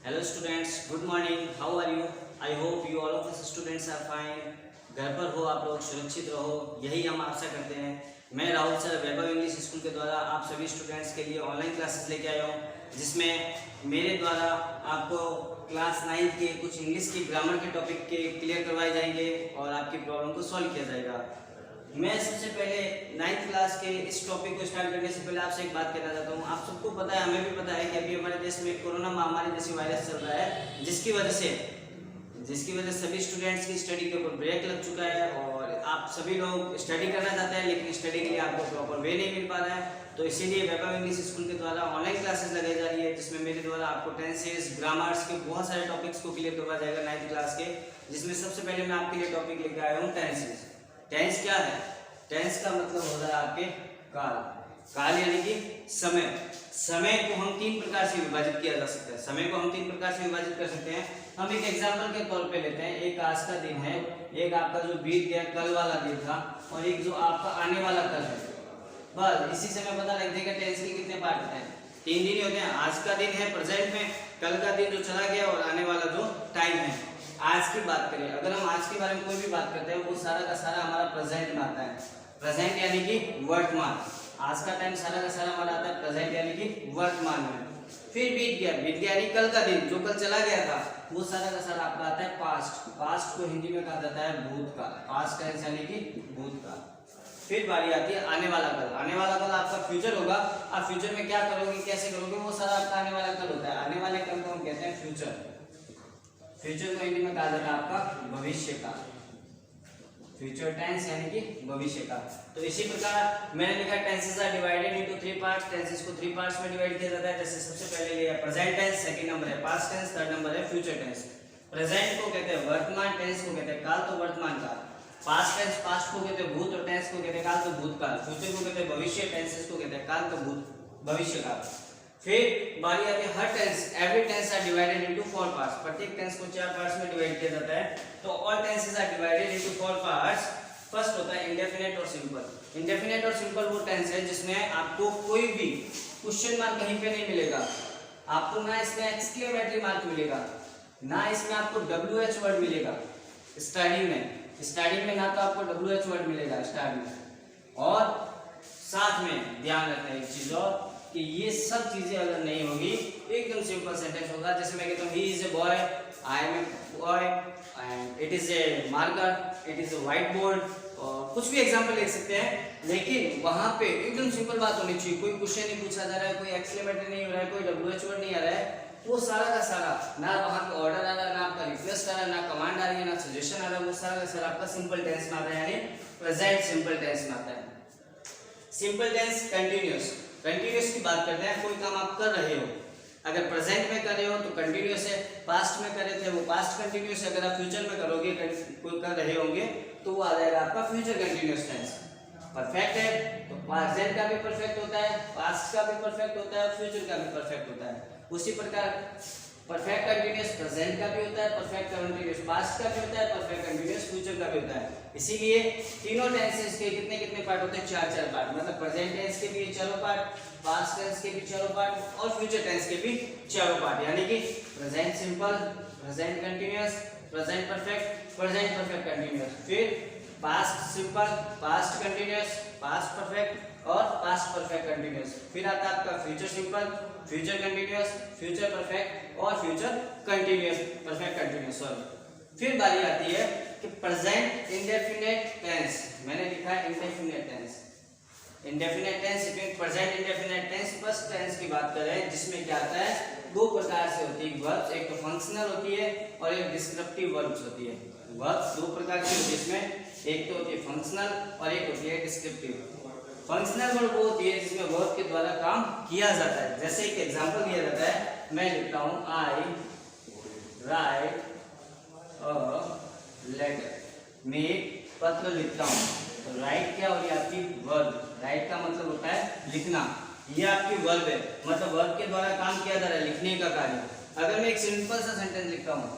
Hello students, good morning. How are you? I hope you all of us students are fine. घर पर हो आप लोग, सुरक्षित रहो, यही हम आशा करते हैं। मैं राहुल सर वैभव इंग्लिश स्कूल के द्वारा आप सभी स्टूडेंट्स के लिए ऑनलाइन क्लासेस लेके आया हूँ, जिसमें मेरे द्वारा आपको क्लास 9 के कुछ इंग्लिश की ग्रामर के टॉपिक के क्लियर करवाए जाएंगे और आपकी प्रॉब्लम को सॉल्व किया जाएगा। मैं सबसे पहले 9th क्लास के इस टॉपिक को स्टार्ट करने से पहले आपसे एक बात कहना चाहता हूँ। आप सबको पता है, हमें भी पता है कि अभी हमारे देश में कोरोना महामारी जैसी वायरस चल रहा है, जिसकी वजह से सभी स्टूडेंट्स की स्टडी के ऊपर ब्रेक लग चुका है और आप सभी लोग स्टडी करना चाहते हैं, लेकिन स्टडी के लिए आपको प्रॉपर वे नहीं मिल पा रहा है। तो इसीलिए वैभव इंग्लिश स्कूल के द्वारा ऑनलाइन क्लासेस लगाई जा रही है, जिसमें मेरे द्वारा आपको टेंसेस, ग्रामर्स के बहुत सारे टॉपिक्स को क्लियर करवाया जाएगा 9th क्लास के, जिसमें सबसे पहले मैं आपके लिए टॉपिक लेकर आया हूँ टेंसेस। टेंस क्या है? टेंस का मतलब होता है आपके काल। काल यानी कि समय। समय को हम 3 प्रकार से विभाजित किया जा सकता है। समय को हम 3 प्रकार से विभाजित कर सकते हैं। हम एक एग्जांपल के तौर पे लेते हैं। एक आज का दिन है, एक आपका जो बीत गया कल वाला दिन था, और एक जो आपका आने वाला कल है। बस इसी से मैं पता लग जाएगा टेंस के कितने पार्ट होते हैं। 3 दिन होते हैं। आज का दिन है प्रेजेंट में, कल का दिन जो चला गया, और आने वाला जो टाइम है। आज की बात करें, अगर हम आज के बारे में कोई भी बात करते हैं, वो सारा का सारा हमारा प्रेजेंट में आता है। प्रेजेंट यानी कि वर्तमान। आज का टाइम सारा का सारा हमारा आता है प्रेजेंट यानी कि वर्तमान में। फिर बीत गया यानी कल का दिन जो कल चला गया था, वो सारा का सारा आपका आता है पास्ट। पास्ट को हिंदी में कहा जाता है भूतकाल। पास्ट टेंस यानी कि भूतकाल। फिर बारी आती है आने वाला कल। आने वाला कल आपका फ्यूचर होगा। आप फ्यूचर में क्या करोगे, कैसे करोगे, वो सारा आपका आने वाला कल होता है। आने वाले कल को हम कहते हैं फ्यूचर। फ्यूचर को हिंदी में कहा जाता है आपका भविष्य काल। फ्यूचर टेंस यानी कि भविष्य काल। तो इसी प्रकार मैंने लिखा tenses are divided into 3 parts. Tenses को 3 पार्ट्स में डिवाइड किया जाता है। जैसे सबसे पहले लिया प्रेजेंट टेंस, सेकंड नंबर है पास्ट टेंस, थर्ड नंबर है फ्यूचर टेंस। प्रेजेंट को कहते हैं वर्तमान, टेंस को कहते हैं काल, तो वर्तमान काल। पास्ट टेंस, पास्ट को कहते हैं भूत, और टेंस को कहते हैं काल, तो भूतकाल। फ्यूचर को कहते हैं भविष्य, टेंसेस को कहते हैं काल, तो भविष्य काल। फिर बारी आती है हर tense. Every tense are divided into 4 parts. प्रत्येक टेंस को 4 पार्ट्स में डिवाइड किया जाता है। तो all tenses are divided into 4 parts. First होता है इंडेफिनिट और सिंपल। इंडेफिनिट और सिंपल वो टेंस है जिसमें आपको कोई भी क्वेश्चन मार्क कहीं पे नहीं मिलेगा। आपको ना इसमें एक्सक्लेमेटरी मार्क मिलेगा, ना इसमें आपको WH वर्ड मिलेगा। स्टार्टिंग में ना तो आपको WH वर्ड मिलेगा स्टार्ट में, और साथ में ध्यान रखना एक चीज और, कि ये सब चीजें अगर नहीं होगी, एकदम सिंपल सेंटेंस होगा। जैसे मैं कहता हूँ he is a boy, I am a boy, and it is a marker, it is a white board, और कुछ भी एग्जांपल लिख सकते हैं। लेकिन वहां पे एकदम सिंपल बात होनी चाहिए। कोई क्वेश्चन नहीं पूछा जा रहा है, कोई एक्सक्लेमेटरी नहीं हो रहा है, कोई WH वर्ड नहीं आ रहा है। वो सारा का सारा, ना वहां पे ऑर्डर आ रहा है, ना आपका रिक्वेस्ट आ रहा है, ना कमांड आ रही है, ना सजेशन आ रहा है, वो सारा का सारा आपका सिंपल टेंस में आता है, यानी प्रेजेंट सिंपल टेंस में आता है। Simple tense continuous. कंटिन्यूअस की बात करते हैं। कोई काम आप कर रहे हो, अगर प्रेजेंट में कर रहे हो तो कंटिन्यूअस है, पास्ट में कर रहे थे वो पास्ट कंटिन्यूअस है, अगर आप फ्यूचर में करोगे, कोई कर रहे होंगे, तो वो आ जाएगा आपका फ्यूचर कंटिन्यूअस टेंस। परफेक्ट है तो प्रेजेंट का भी परफेक्ट होता है, पास्ट का भी परफेक्ट होता है, फ्यूचर का भी परफेक्ट होता है। उसी प्रकार परफेक्ट कंटिन्यूअस प्रेजेंट का भी होता है, परफेक्ट कंटिन्यूअस पास्ट का भी होता है, परफेक्ट कंटिन्यूअस फ्यूचर का भी होता है। इसीलिए तीनों टेंसेस के कितने कितने पार्ट होते हैं? 4 पार्ट। मतलब प्रेजेंट टेंस के भी 4 पार्ट, पास्ट टेंस के भी 4 पार्ट, और फ्यूचर टेंस के भी 4 पार्ट। यानी कि present simple, present continuous, present perfect, present perfect continuous. फिर past simple, past continuous, past perfect, और पास्ट परफेक्ट कंटिन्यूअस। फिर आता है आपका future simple, future continuous, future perfect, और future continuous, perfect continuous. Sorry. फिर बारी आती है कि प्रेजेंट इंडेफिनिट टेंस। मैंने लिखा है indefinite tense. Indefinite tense it means present indefinite tense. First tense की बात करें, जिसमें क्या आता है, 2 प्रकार से होती है वर्ब्स। एक तो फंक्शनल होती है और एक डिस्क्रिप्टिव वर्ब्स होती है। वर्ब्स 2 प्रकार की होती है इसमें, एक तो होती है फंक्शनल और एक होती है डिस्क्रिप्टिव। फंक्शनल वर्ब वो होती है जिसमें वर्ब के द्वारा काम किया जाता है। जैसे एक एग्जांपल दिया जाता है, मैं लिखता हूँ आई राइट अ लेटर। मैं एक पत्र लिखता हूँ। तो राइट क्या हो रही है आपकी वर्ब। राइट का मतलब होता है लिखना, ये आपकी वर्ब है, मतलब वर्ब के द्वारा काम किया जा रहा है, लिखने का कार्य। अगर मैं एक सिंपल सा सेंटेंस लिखता हूँ,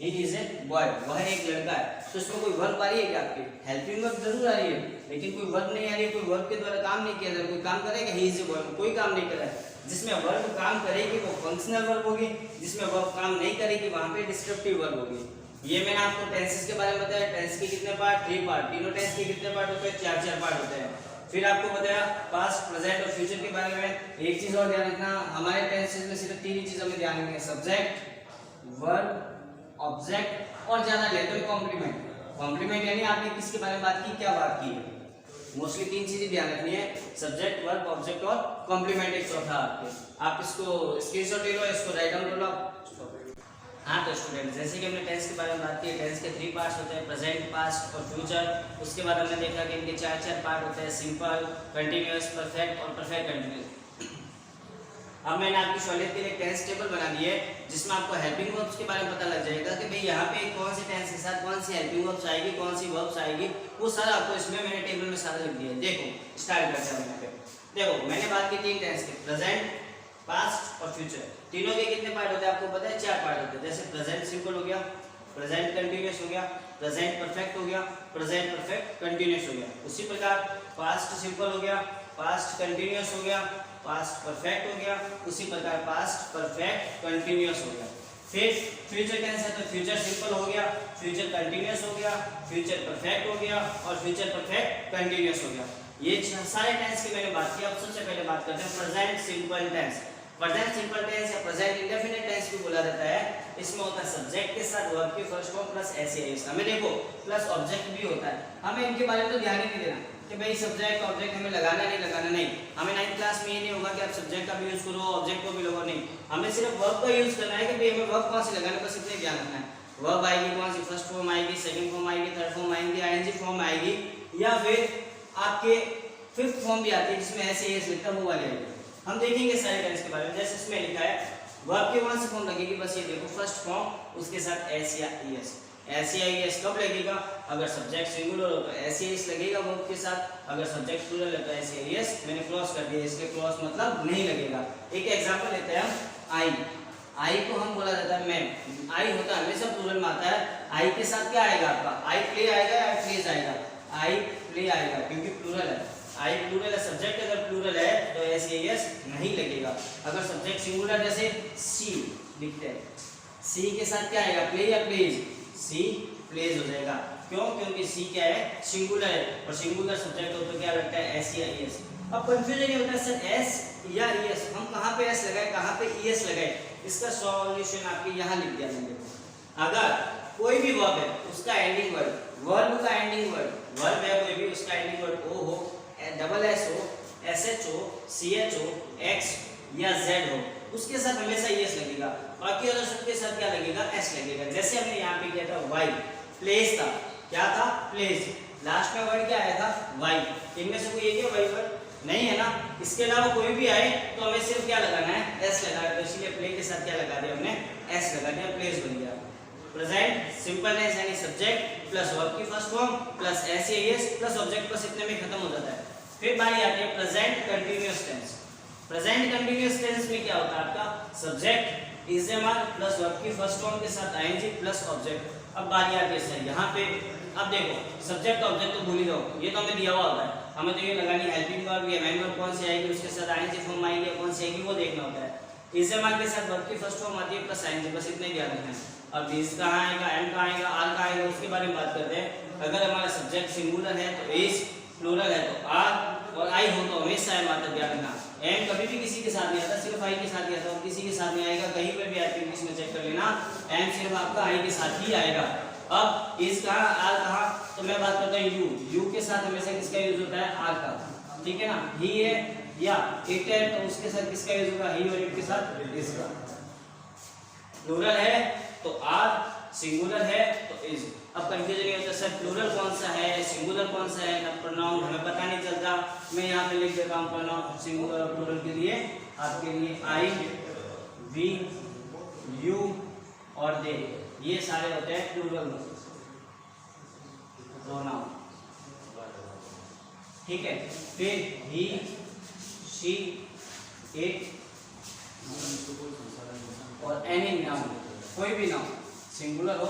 ही इज ए बॉय, वह एक लड़का है, तो इसमें कोई वर्ब आ रही है क्या आपकी? हेल्पिंग वर्ब जरूर आ रही है, लेकिन कोई वर्ब नहीं आ रही है, कोई वर्ब के द्वारा काम नहीं किया जा रहा, कोई काम करेगा ही इज ए वर्ब, कोई काम नहीं कर रहा है। जिसमें वर्ब काम करेगी वो फंक्शनल वर्ब होगी, जिसमें वर्ब काम नहीं करेगी वहां पे डिस्क्रिप्टिव वर्ब होगी। ये मैंने आपको टेंसेस के बारे में बताया, टेंस के कितने पार्ट? 3 पार्ट। तीनों टेंस के कितने पार्ट होते हैं? 4 पार्ट होते हैं। फिर आपको बताया पास्ट, प्रेजेंट और फ्यूचर के बारे में। एक चीज और ध्यान रखना, हमारे टेंसेस में सिर्फ 3 ही चीज हमें ध्यान रखनी है, सब्जेक्ट, वर्ब, ऑब्जेक्ट और ज्यादा ले तो कॉम्प्लीमेंट। कॉम्प्लीमेंट यानी आपने किसके बारे में बात की, क्या बात की है, मोस्टली 3 चीजें ध्यान रखनी है, सब्जेक्ट, वर्ब, ऑब्जेक्ट और कॉम्प्लीमेंट एक चौथा आपके। आप इसको स्क्रीनशॉट ले लो, इसको राइट डाउन कर लो। हाँ तो स्टूडेंट, जैसे कि हमने टेंस के बारे में बात की, टेंस के 3 पार्ट्स होते हैं, प्रेजेंट, पास्ट और फ्यूचर। उसके बाद हमने देखा कि इनके 4 पार्ट होते हैं, सिंपल, कंटिन्यूअस, परफेक्ट और परफेक्ट कंटिन्यूअस। अब मैंने आपकी सहूलियत के लिए टेंस टेबल बना दी है, जिसमें आपको हेल्पिंग वर्ब्स के बारे में पता लग जाएगा कि भाई यहाँ पे कौन सी टेंस के साथ कौन सी हेल्पिंग वर्ब्स आएगी, कौन सी वर्ब्स आएगी, वो सारा आपको इसमें मैंने टेबल में सारा लिख दिया है। देखो स्टार्ट करते हैं यहाँ पे। देखो मैंने बात की 3 टेंस के, प्रेजेंट, पास्ट और फ्यूचर। तीनों के कितने पार्ट होते हैं आपको पता है? 4 पार्ट होते हैं। जैसे प्रेजेंट सिंपल हो गया, प्रेजेंट कंटिन्यूअस हो गया, प्रेजेंट परफेक्ट हो गया, प्रेजेंट परफेक्ट कंटिन्यूअस हो गया। उसी प्रकार पास्ट सिंपल हो गया, पास्ट कंटिन्यूअस हो गया, पास्ट परफेक्ट हो गया, उसी प्रकार पास्ट परफेक्ट कंटिन्यूअस हो गया। फिर फ्यूचर टेंस है तो फ्यूचर सिंपल हो गया, फ्यूचर कंटिन्यूअस हो गया, फ्यूचर परफेक्ट हो गया और फ्यूचर परफेक्ट कंटिन्यूअस हो गया। ये सारे टेंस की मैंने बात की। अब सबसे पहले बात करते हैं present simple tense. Present simple tense या प्रेजेंट इंडेफिनिट टेंस भी बोला जाता है। इसमें होता है सब्जेक्ट के साथ वर्ब की फर्स्ट फॉर्म प्लस एस। हमें देखो प्लस ऑब्जेक्ट भी होता है, हमें इनके बारे में तो ध्यान ही नहीं देना कि भाई सब्जेक्ट ऑब्जेक्ट हमें लगाना नहीं लगाना, नहीं। हमें 9th क्लास में ये नहीं होगा कि आप सब्जेक्ट का भी यूज करो ऑब्जेक्ट को भी लगाओ, नहीं। हमें सिर्फ वर्ब का यूज करना है कि भाई हमें वर्ब कौन सी लगाना है, बस इतना ध्यान रखना है। वर्ब आएगी कौन सी, फर्स्ट फॉर्म आएगी, सेकंड फॉर्म आएगी, थर्ड फॉर्म आएगी, आईएनजी फॉर्म आएगी, या फिर आपके फिफ्थ फॉर्म भी आती है जिसमें ऐसे एस लिखता है वो वाली आएगी। हम देखेंगे सारे टेंस के बारे में। जैसे इसमें लिखा है वर्ब की कौन सी फॉर्म लगेगी, बस ये देखो फर्स्ट फॉर्म, उसके साथ एस या ईएस। एस या ईएस कब लगेगा? अगर सब्जेक्ट सिंगुलर हो तो एस या ईएस लगेगा वर्ब के साथ, अगर सब्जेक्ट प्लूरल है तो एस या ईएस। मैंने क्रॉस कर दिया, इसके क्रॉस मतलब नहीं लगेगा। एक एग्जांपल लेते हैं हम, आई। आई को हम बोला जाता है मैम। आई होता है हमेशा प्लूरल में आता है। आई के साथ क्या आएगा आपका? आई प्ले आएगा या प्लेज आएगा? आई प्ले आएगा क्योंकि प्लूरल है। आई प्लूरल है, सब्जेक्ट अगर प्लूरल है तो एस या एस नहीं लगेगा। अगर सब्जेक्ट सिंगुलर जैसे सी लिखते हैं, सी के साथ क्या आएगा? प्ले या प्लेज? सी प्लेज हो जाएगा। क्यों? क्योंकि सी क्या है? सिंगुलर है, और सिंगुलर सब्जेक्ट हो तो क्या लगता है? एस या एस। अब कंफ्यूजन ये होता है सर एस या एस, हम कहाँ पे एस लगाए कहाँ पे एस लगाए? इसका सॉल्यूशन आपके यहाँ लिख दिया मैंने। अगर कोई भी वर्ब है उसका एंडिंग वर्ब का एंडिंग वर्ब है कोई भी, उसका एंडिंग वर्ड ओ हो, डबल एस हो, एस एच हो, सी एच हो, एक्स या जेड हो, उसके साथ हमेशा एस लगेगा। बाकी अगर सबके साथ क्या लगेगा? एस लगेगा। जैसे हमने यहाँ पे किया था वाई, प्लेस था, क्या था? प्लेस। लास्ट में वर्ड क्या आया था? वाई। इनमें से कोई एक है वाई वर्ड? नहीं है ना। इसके अलावा कोई भी आए तो हमें सिर्फ क्या लगाना है? एस लगाना है। तो इसीलिए प्ले के साथ क्या लगा दिया हमने? एस लगा दिया, प्लेस बन गया। प्रेजेंट सिंपल टेंस यानी सब्जेक्ट प्लस वर्ब की फर्स्ट फॉर्म प्लस एस या एस प्लस ऑब्जेक्ट, बस इतने में खत्म हो जाता है। फिर बारी आती है present continuous tense. Present continuous tense में क्या होता है आपका? सब्जेक्ट इज ए मान प्लस वर्ब की फर्स्ट फॉर्म के साथ आईएनजी प्लस ऑब्जेक्ट। अब बारी आती है सर यहाँ पे। अब देखो सब्जेक्ट ऑब्जेक्ट तो भूल ही जाओ, ये तो हमें दिया हुआ होता है। हमें तो ये लगानी हेल्पिंग वर्ब या मेन वर्ब कौन सी आएगी, उसके साथ आईएनजी फॉर्म आएगी या कौन सी आएगी वो देखना होता है। इज ए मान के साथ वर्ब की फर्स्ट फॉर्म आती है प्लस आईएनजी, बस इतने ध्यान रखना है। अब इज कहाँ आएगा, एम कहाँ आएगा, आर कहाँ आएगा, उसके बारे में बात करते हैं। अगर हमारा सब्जेक्ट सिंगुलर है तो इज, प्लूरल है तो आर, और आई हो तो हमेशा है, मात्र ध्यान रखना। एम कभी भी किसी के साथ नहीं आता, सिर्फ आई के साथ ही आता है, और किसी के साथ नहीं आएगा। कहीं पर भी आती है इंग्लिश में चेक कर लेना, एम सिर्फ आपका आई के साथ ही आएगा। अब इज कहाँ, आर कहाँ, तो मैं बात करता हूँ यू के साथ हमेशा किसका यूज होता है? आर का, ठीक है ना। ही है या इट है तो उसके साथ किसका यूज होगा? ही, और इट के साथ इसका। प्लूरल है तो आर, सिंगुलर है तो इज। अब कंफ्यूजन ये होता है सर प्लूरल कौन सा है, सिंगुलर कौन सा है, ना प्रोनाउन हमें पता नहीं चलता। मैं यहाँ पे लिख देता हूँ प्रोनाउन सिंगुलर प्लूरल के लिए आपके लिए आई, वी, यू और दे, ये सारे होते हैं प्लूरल प्रोनाउन, ठीक है। फिर ही, शी, इट और एनी नाउन, कोई भी नाउन सिंगुलर हो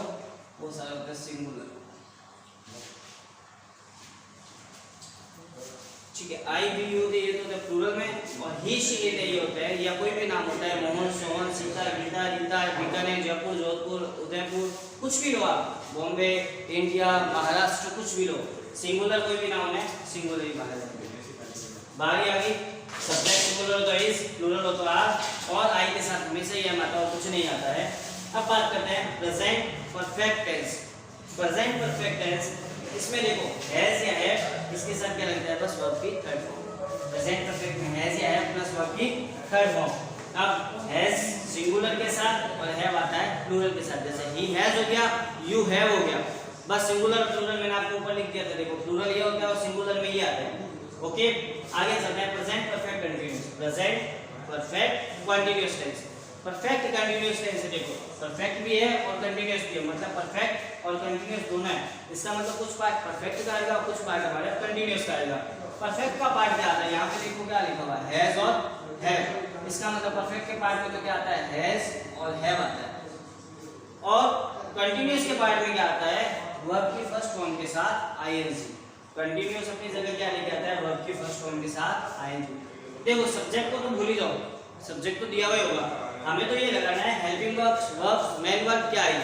वो सारे होते हैं सिंगुलर। ठीक है। आई वी यू दे ये तो होता है प्लूरल में, और ही शी इट ये होता है, या कोई भी नाम होता है, मोहन, सोहन, सीता, गीता, रीता, बीकानेर, जयपुर, जोधपुर, उदयपुर, कुछ भी लो आप, बॉम्बे, इंडिया, महाराष्ट्र, कुछ भी लो, सिंगुलर कोई भी नाम है सिंगुलर ही माना जाता है। बारी आ गई, सब्जेक्ट सिंगुलर हो तो इज, प्लूरल हो तो आर, और आई के साथ हमेशा ही आता है और कुछ नहीं आता है। अब बात करते हैं present perfect tense. Present perfect tense, इसमें देखो हैज या हैव, इसके साथ क्या लगता है, बस वर्ब की थर्ड फॉर्म। प्रेजेंट परफेक्ट में हैज या हैव प्लस वर्ब की थर्ड फॉर्म। अब हैज सिंगुलर के साथ और हैव आता है प्लूरल के साथ, जैसे ही हैज हो गया, यू हैव हो गया, बस सिंगुलर प्लूरल मैंने आपको ऊपर लिख दिया था, देखो प्लूरल ये होता है और सिंगुलर में ये आता है। ओके, आगे चलते हैं present perfect continuous. Present perfect continuous tense. Perfect continuous tense देखो, परफेक्ट भी है और कंटीन्यूअस भी है, मतलब परफेक्ट और कंटीन्यूअस दोनों है। इसका मतलब कुछ पार्ट परफेक्ट का आएगा और कुछ पार्ट हमारे कंटीन्यूअस का आएगा। परफेक्ट का पार्ट क्या आता है, यहाँ पे देखो क्या लिखा हुआ है, हैज और हैव। इसका मतलब परफेक्ट के पार्ट में तो क्या आता है, हैज और हैव आता है, और कंटीन्यूअस के पार्ट में क्या आता है, वर्ब की फर्स्ट फॉर्म के साथ आईएनजी। कंटीन्यूअस अपनी जगह क्या लेके आता है, वर्ब की फर्स्ट फॉर्म के साथ आईएनजी। देखो सब्जेक्ट को तो भूल ही जाओ, सब्जेक्ट तो दिया हुआ ही होगा, हमें तो ये लगाना है helping verbs, verbs, main verb क्या आई,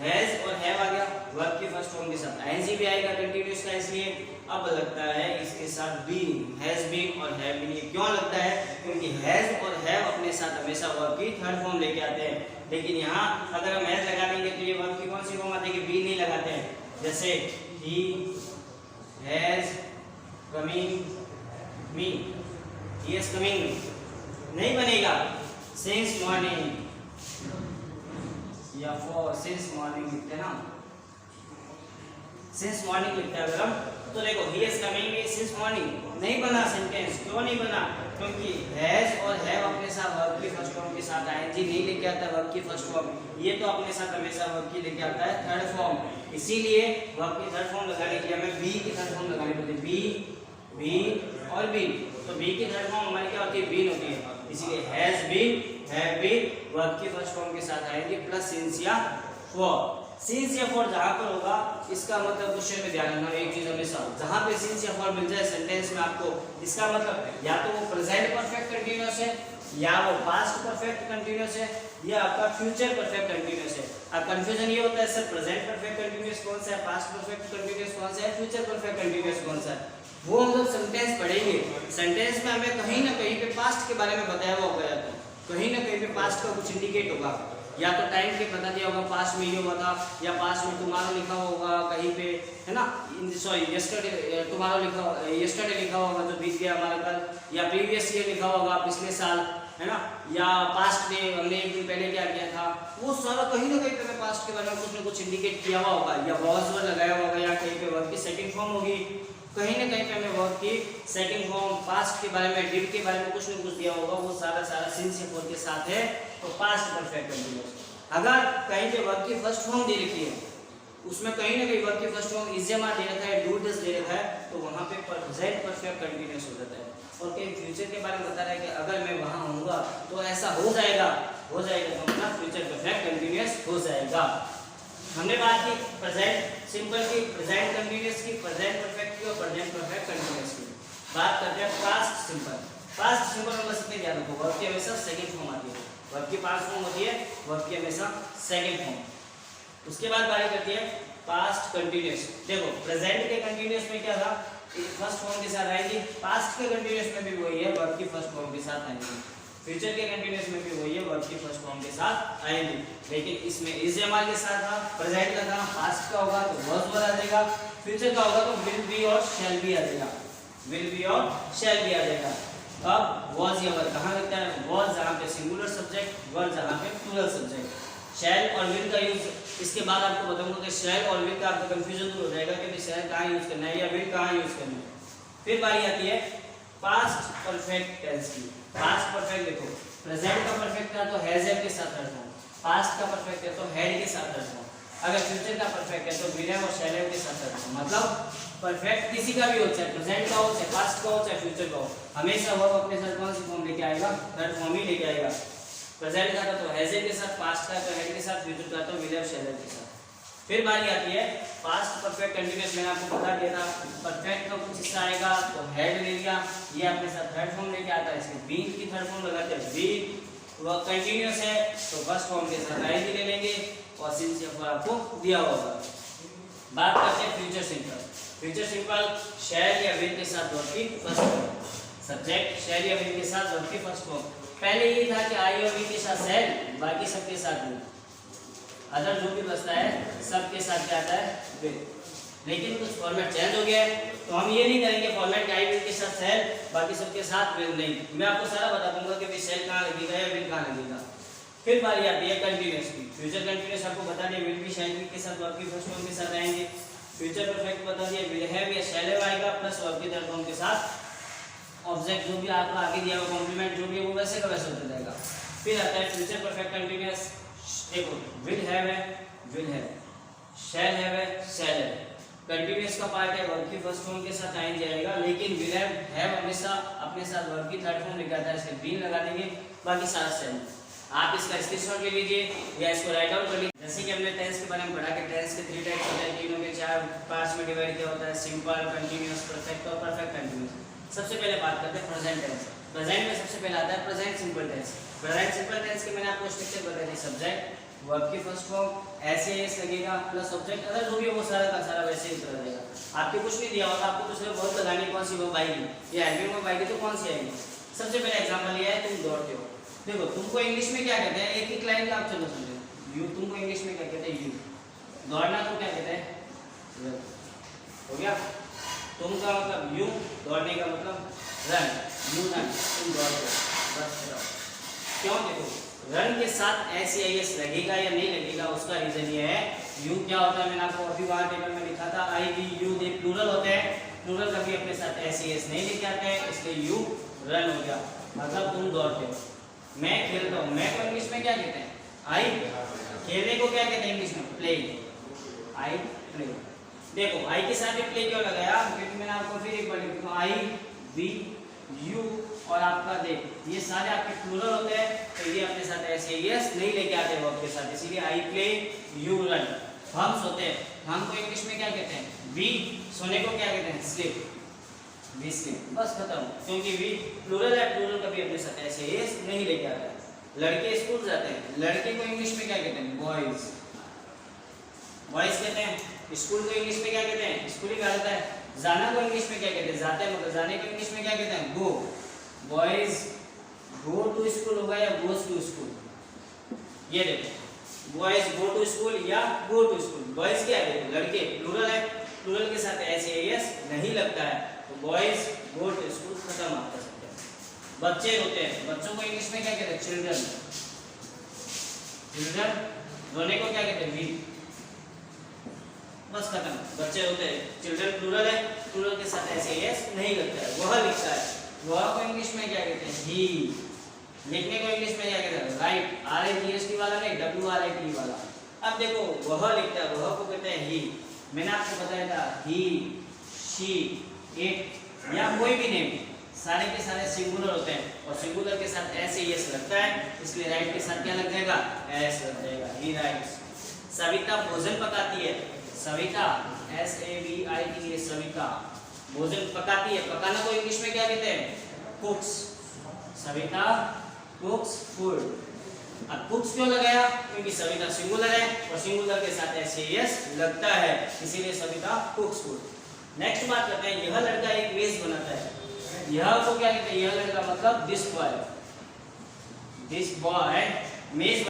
हैज और हैव आ गया, वर्ब की फर्स्ट फॉर्म के साथ आईएनजी भी आएगा कंटीन्यूअस का, इसलिए अब लगता है इसके साथ बीइंग, हैज बीन और हैव बीन। ये क्यों लगता है, क्योंकि हैज और हैव अपने साथ हमेशा वर्ब की थर्ड फॉर्म लेके आते हैं, लेकिन यहाँ अगर हम हैज लगा देंगे तो ये वर्ब की कौन सी फॉर्म आती है, कि बीइंग नहीं लगाते हैं। जैसे he has coming me, he is coming नहीं बनेगा, सिंस मॉर्निंग या फॉर सिंस मॉर्निंग लिखते हैं ना, सिंस मॉर्निंग लिखते हैं अगर हम, तो देखो he is coming since morning नहीं बना सेंटेंस। क्यों नहीं बना, क्योंकि हैज और हैव अपने साथ वर्ब की फर्स्ट फॉर्म के साथ आईएनजी नहीं लेके आता है, वर्ब की फर्स्ट फॉर्म, ये तो अपने साथ हमेशा वर्ब की लेके आता है थर्ड फॉर्म, इसीलिए वर्ब की थर्ड फॉर्म लगाने के लिए हमें बी की थर्ड फॉर्म लगानी पड़ती है, बी और बीन। तो बी की थर्ड फॉर्म हमारी क्या होती है, बीन होती है, इसीलिए has been, have been, verb की फर्स्ट फॉर्म के साथ आएंगे प्लस सिंस या फॉर। सिंस या फॉर जहां पर होगा, इसका मतलब क्वेश्चन में ध्यान रखना एक चीज हमेशा, जहां पे सिंस या फॉर मिल जाए सेंटेंस में आपको, इसका मतलब या तो वो प्रेजेंट परफेक्ट कंटीन्यूअस है, या वो पास्ट परफेक्ट कंटीन्यूअस है, या आपका फ्यूचर परफेक्ट कंटीन्यूअस है। अब कंफ्यूजन ये होता है सर प्रेजेंट परफेक्ट कंटीन्यूअस कौन सा है, पास्ट परफेक्ट कंटीन्यूअस कौन सा है, फ्यूचर परफेक्ट कंटीन्यूअस कौन सा है, वो हम जब सेंटेंस पढ़ेंगे, सेंटेंस में हमें कहीं ना कहीं पे पास्ट के बारे में बताया हुआ होगा, कहीं ना कहीं पे पास्ट का कुछ इंडिकेट होगा, या तो टाइम के बता दिया होगा, पास्ट में ये हुआ था, या पास्ट में टुमारो लिखा होगा कहीं पे, है ना, सॉरी यस्टरडे, टुमारो लिखा, यस्टरडे लिखा होगा जो बीत गया हमारा कल, या प्रीवियस ईयर लिखा होगा पिछले साल, है ना, या पास्ट में हमने एक दिन पहले क्या किया था, वो सारा कहीं ना कहीं पे पास्ट के बारे में कुछ ना कुछ इंडिकेट किया हुआ होगा, या वॉज वर लगाया होगा, या कहीं पे वर्ब की सेकंड फॉर्म होगी, कहीं ना कहीं पे हमें वर्ब की सेकंड फॉर्म, पास्ट के बारे में, डिड के बारे में कुछ ना कुछ दिया होगा, वो सारा सिंस या फॉर के साथ है, तो पास्ट परफेक्ट कंटीन्यूअस। अगर कहीं पे वर्ब की फर्स्ट फॉर्म दे रखी है, उसमें कहीं ना कहीं वर्ब की first form is am are दे रखा है, डू डज दे रखा है, तो वहां पे प्रेजेंट परफेक्ट कंटीन्यूअस हो जाता है। और कहीं फ्यूचर के बारे में बता रहा है कि अगर मैं वहां होऊंगा तो ऐसा हो जाएगा, तो मतलब फ्यूचर परफेक्ट कंटीन्यूअस हो जाएगा। हमने बात की प्रेजेंट सिंपल की, प्रेजेंट कंटीन्यूअस की, प्रेजेंट परफेक्ट की और प्रेजेंट परफेक्ट कंटीन्यूअस की। बात करते हैं पास्ट सिंपल। पास्ट सिंपल में बस इतने याद रखो, वर्ब की हमेशा सेकंड फॉर्म आती है, वर्ब की पास्ट फॉर्म होती है, वर्ब की हमेशा सेकंड फॉर्म। उसके बाद बारी करती है पास्ट कंटीन्यूअस। देखो प्रेजेंट के कंटीन्यूअस में क्या था, फर्स्ट फॉर्म के साथ आएगी, पास्ट के कंटीन्यूअस में भी वही है, वर्ब की फर्स्ट फॉर्म के साथ आएगी, फ्यूचर के कंटीन्यूअस में भी वही है, वर्ब की फर्स्ट फॉर्म के साथ आएगी। लेकिन इसमें इज एम आर के साथ था, प्रेजेंट का था, पास्ट का होगा तो वॉज वर आ जाएगा, फ्यूचर का होगा तो विल बी और शैल बी आ जाएगा, विल बी और शैल बी आ जाएगा। अब वॉज या वर कहाँ लगता है, वॉज जहाँ पे सिंगुलर सब्जेक्ट, वर जहाँ पे प्लूरल सब्जेक्ट। शैल और विल का यूज, इसके बाद आपको बताऊंगा कि शैल और विल का आपका कंफ्यूजन दूर हो जाएगा कि शैल कहाँ यूज करना है या विल कहाँ यूज करना है। फिर बारी आती है पास्ट परफेक्ट टेंस की। पास्ट परफेक्ट देखो, प्रेजेंट का परफेक्ट है तो हैज हैव के साथ रखना, पास्ट का परफेक्ट है तो हैड के साथ रखना, अगर फ्यूचर का परफेक्ट है तो विल हैव और शैल हैव के साथ रखना। मतलब परफेक्ट किसी का भी हो, चाहे प्रेजेंट का हो, चाहे पास्ट का हो, चाहे फ्यूचर का हो, हमेशा वो अपने साथ कौन सी फॉर्म लेके आएगा, थर्ड फॉर्म ही लेके आएगा। प्रेजेंट का तो हैज हैव के साथ, पास्ट का तो हैड के साथ, फ्यूचर का तो विल हैव शैल हैव के साथ। फिर बारी आती है पास्ट परफेक्ट कंटिन्यूअस। मैंने आपको बता दिया था परफेक्ट का कुछ हिस्सा आएगा तो हैड ले लिया, ये अपने साथ थर्ड फॉर्म लेके आता है, इसमें बीन की थर्ड फॉर्म लगाते हैं बीन। वह कंटिन्यूअस है तो फर्स्ट फॉर्म के साथ आईडी ले लेंगे और सिंस फॉर आपको दिया होगा। बात करते हैं फ्यूचर सिंपल। फ्यूचर सिंपल शैल या विल के साथ वर्ब की फर्स्ट फॉर्म, सब्जेक्ट शैल या विल के साथ वर्ब की फर्स्ट फॉर्म। पहले ये था कि आई और विल के साथ शैल, बाकी सबके साथ विल, अदर जो भी बचता है सबके साथ क्या आता है विल। लेकिन कुछ फॉर्मेट चेंज हो गया है तो हम ये नहीं करेंगे फॉर्मेट आई विल के साथ शैल बाकी सबके साथ विल नहीं। मैं आपको सारा बता दूंगा कि शैल कहाँ लगेगा या विल कहाँ लगेगा। फिर बारी आती है कंटिन्यूअस की। फ्यूचर कंटिन्यूअस आपको बता दिया विल भी शैल भी के साथ वर्ब की फर्स्ट फॉर्म के साथ आएंगे। फ्यूचर परफेक्ट बता दिया विल हैव या शैल हैव आएगा प्लस वर्ब की थर्ड फॉर्म के साथ ऑब्जेक्ट जो भी आपको आगे दिया हुआ कॉम्प्लीमेंट जो भी है वो वैसे का वैसे होता जाएगा। फिर आता है फ्यूचर परफेक्ट कंटिन्यूअस। देखो विल हैव है विल हैव, शैल हैव है शैल हैव। कंटिन्यूअस का पार्ट है वर्ब की फर्स्ट फॉर्म के साथ आएंगे जाएगा, लेकिन विल हैव हमेशा अपने साथ वर्ब की थर्ड फॉर्म लेकर आता है, इसके बीन लगा देंगे बाकी सारा सेम। आप इसका स्क्रीनशॉट ले लीजिए या इसको राइट डाउन कर लीजिए। जैसे कि हमने टेंस के बारे में पढ़ा कि टेंस के 3 टाइप्स होते हैं, तीनों के 4 पार्ट्स में डिवाइड किया होता है, सिंपल, कंटीन्यूअस, परफेक्ट और परफेक्ट कंटीन्यूअस। सबसे पहले बात करते हैं प्रेजेंट टेंस। प्रेजेंट में सबसे पहले आता है present simple tense. Present simple tense के मैंने आपको स्ट्रक्चर बता दी, सब्जेक्ट वर्ब की फर्स्ट फॉर्म ऐसे एस लगेगा प्लस ऑब्जेक्ट, अगर जो भी है वो सारा का सारा वैसे ही उतर जाएगा। आपके कुछ नहीं दिया होगा, आपको तो सिर्फ वर्ब लगानी कौन सी वर्ब आएगी, ये हेल्पिंग वर्ब आएगी तो कौन सी आएगी। सबसे पहले एग्जांपल लिया है तुम दौड़ते हो। देखो तुमको इंग्लिश में क्या कहते हैं, एक एक लाइन का आप चलो समझो। यू तुमको इंग्लिश में क्या कहते हैं यू, दौड़ना तो क्या कहते हैं रन, हो गया। तुम का मतलब यू, दौड़ने का मतलब रन, यू रन, तुम दौड़ते हो, बस बताओ क्यों। देखो रन के साथ ऐसे एस लगेगा या नहीं लगेगा उसका रीजन ये है, यू क्या होता है मैंने आपको अभी वहां टेबल में लिखा था, आई वी यू दे प्लूरल होते हैं, प्लूरल कभी अपने साथ ऐसे एस नहीं लेके आते हैं, इसलिए यू रन हो गया मतलब तुम दौड़ते हो। मैं खेलता हूँ, मैं को इंग्लिश में क्या कहते हैं आई, खेलने को क्या कहते हैं इंग्लिश में प्ले, आई प्ले। देखो आई के साथ प्ले क्यों लगाया, क्योंकि मैंने आपको फिर एक बार लिखा हूँ आई वी यू और आपका दे, ये सारे आपके प्लूरल होते हैं तो ये अपने साथ ऐसे यस नहीं लेके आते वर्ब के साथ, इसीलिए आई प्ले यू रन। हम सोते हैं, हम को इंग्लिश में क्या कहते हैं वी, सोने को क्या कहते हैं स्लीप, वी स्लीप, बस खत्म। क्योंकि वी प्लूरल है, प्लूरल कभी अपने साथ ऐसे यस नहीं लेके आता है। लड़के स्कूल जाते हैं, लड़के को इंग्लिश में क्या कहते हैं बॉयज, बॉयज कहते हैं। स्कूल को इंग्लिश में क्या कहते हैं स्कूल ही कहा जाता है। जाना को इंग्लिश में क्या कहते हैं जाते हैं, मतलब जाने को इंग्लिश में क्या कहते हैं गो, बॉयज गो टू स्कूल होगा या गोस टू स्कूल। ये देखो बॉयज गो टू स्कूल या गो टू स्कूल, बॉयज क्या है लड़के, प्लूरल है, प्लूरल के साथ ऐसे एस नहीं लगता है तो बॉयज गो टू स्कूल, खत्म आप कर सकते हैं। बच्चे होते हैं, बच्चों को इंग्लिश में क्या कहते हैं चिल्ड्रन, चिल्ड्रन। रोने को क्या कहते हैं वीक, बस खत्म। बच्चे होते हैं, चिल्ड्रन प्लूरल है, प्लूरल के साथ ऐसे एस नहीं लगता है। वह लिखता है, वह को इंग्लिश में क्या कहते हैं ही, लिखने को इंग्लिश में क्या कहते हैं right, are I G S T वाला नहीं डब्ल्यू आर आई टी वाला। अब देखो वह लिखता है, वह को कहते हैं ही। मैंने आपको बताया था ही शी इट या कोई भी नेम सारे के सारे सिंगुलर होते हैं और सिंगुलर के साथ ऐसे यस लगता है, इसलिए राइट के साथ क्या लग जाएगा एस लग जाएगा, ही राइट्स। सविता भोजन पकाती है, Savita S A V I T, Savita भोजन पकाती है। पकाना को इंग्लिश में क्या कहते हैं कुक्स, सविता कुक्स फूड। अब कुक्स क्यों लगाया, क्योंकि सविता सिंगुलर है और सिंगुलर के साथ ऐसे यस लगता है, इसीलिए सविता कुक्स फूड। नेक्स्ट बात करते हैं, यह लड़का एक मेज बनाता है। यह को क्या कहते हैं, यह लड़का मतलब दिस बॉय, दिस बॉय मेज